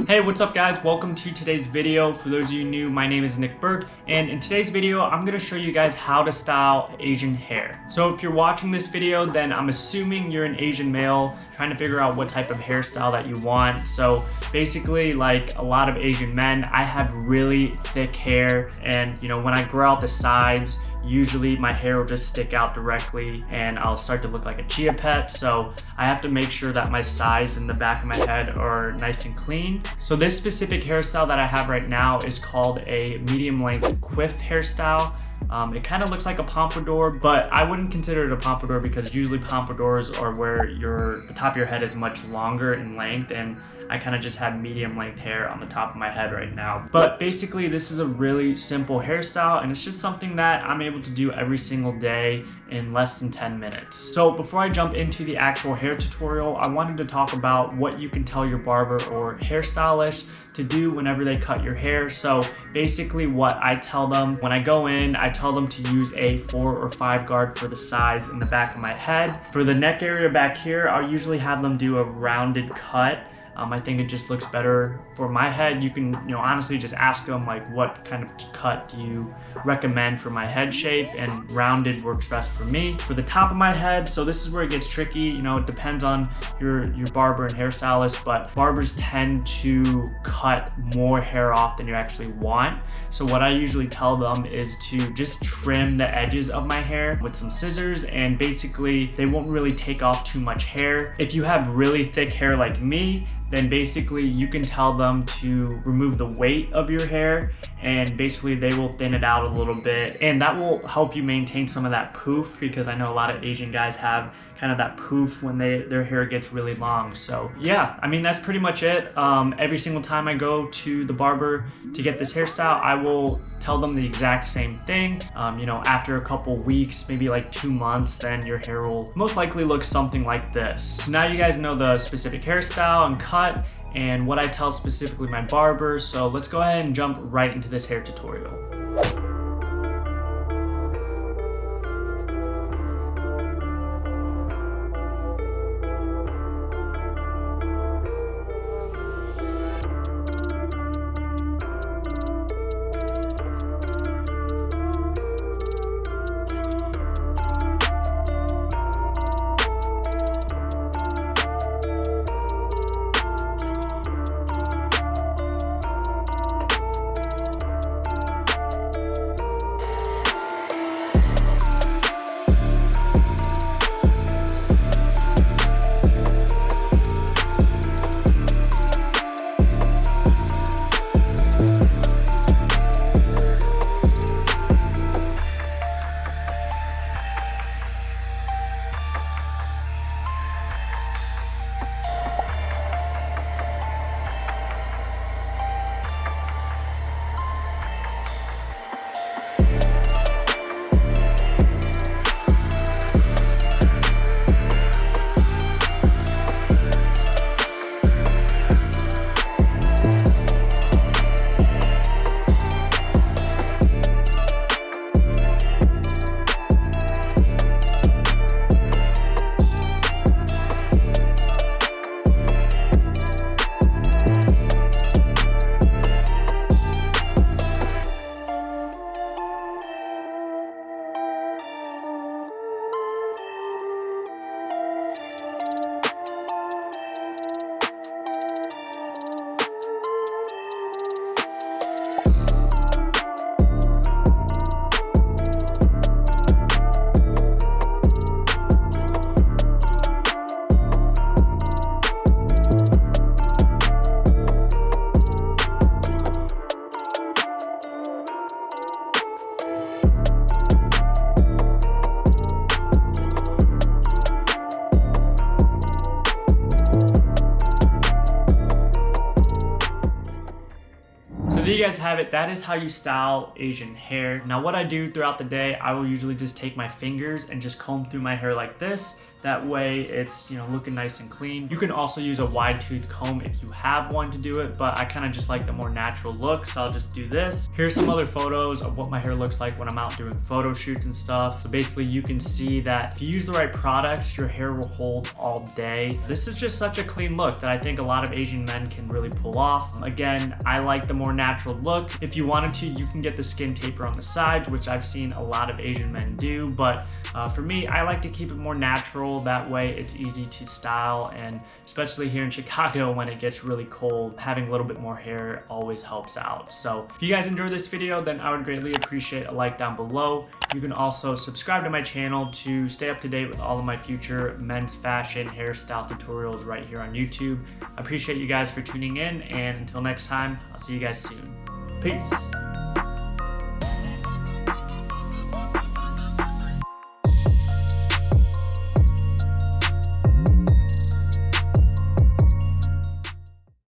Hey, what's up guys? Welcome to today's video. For those of you new, my name is Burke, and in today's video, I'm gonna show you guys how to style Asian hair. So if you're watching this video, then I'm assuming you're an Asian male trying to figure out what type of hairstyle that you want. So basically, like a lot of Asian men, I have really thick hair, and when I grow out the sides, usually my hair will just stick out directly and I'll start to look like a chia pet. So I have to make sure that my sides in the back of my head are nice and clean. So this specific hairstyle that I have right now is called a medium length quiff hairstyle. It kind of looks like a pompadour, but I wouldn't consider it a pompadour because usually pompadours are where the top of your head is much longer in length, and I kind of just have medium length hair on the top of my head right now. But basically this is a really simple hairstyle, and it's just something that I'm able to do every single day in less than 10 minutes. So before I jump into the actual hair tutorial, I wanted to talk about what you can tell your barber or hairstylist to do whenever they cut your hair. So basically what I tell them when I go in, I tell them to use a 4 or 5 guard for the sides in the back of my head. For the neck area back here, I'll usually have them do a rounded cut. I think it just looks better for my head. You can, honestly just ask them like, what kind of cut do you recommend for my head shape, and rounded works best for me. For the top of my head, so this is where it gets tricky. It depends on your barber and hairstylist, but barbers tend to cut more hair off than you actually want. So what I usually tell them is to just trim the edges of my hair with some scissors, and basically they won't really take off too much hair. If you have really thick hair like me, then basically you can tell them to remove the weight of your hair, and basically they will thin it out a little bit, and that will help you maintain some of that poof, because I know a lot of Asian guys have kind of that poof when their hair gets really long. So yeah, I mean, that's pretty much it. Every single time I go to the barber to get this hairstyle, I will tell them the exact same thing. After a couple weeks, maybe like 2 months, then your hair will most likely look something like this. So now you guys know the specific hairstyle and cut and what I tell specifically my barbers. So let's go ahead and jump right into this hair tutorial. There you guys have it. That is how you style Asian hair. Now what I do throughout the day, I will usually just take my fingers and just comb through my hair like this, That way it's, looking nice and clean. You can also use a wide tooth comb if you have one to do it, but I kind of just like the more natural look, so I'll just do this. Here's some other photos of what my hair looks like when I'm out doing photo shoots and stuff. So basically you can see that if you use the right products, your hair will hold all day. This is just such a clean look that I think a lot of Asian men can really pull off. Again, I like the more natural look. If you wanted to, you can get the skin taper on the sides, which I've seen a lot of Asian men do, but for me, I like to keep it more natural. That way it's easy to style, and especially here in Chicago when it gets really cold, having a little bit more hair always helps out. So if you guys enjoyed this video, then I would greatly appreciate a like down below. You can also subscribe to my channel to stay up to date with all of my future men's fashion hairstyle tutorials right here on YouTube. I appreciate you guys for tuning in, and until next time, I'll see you guys soon. Peace.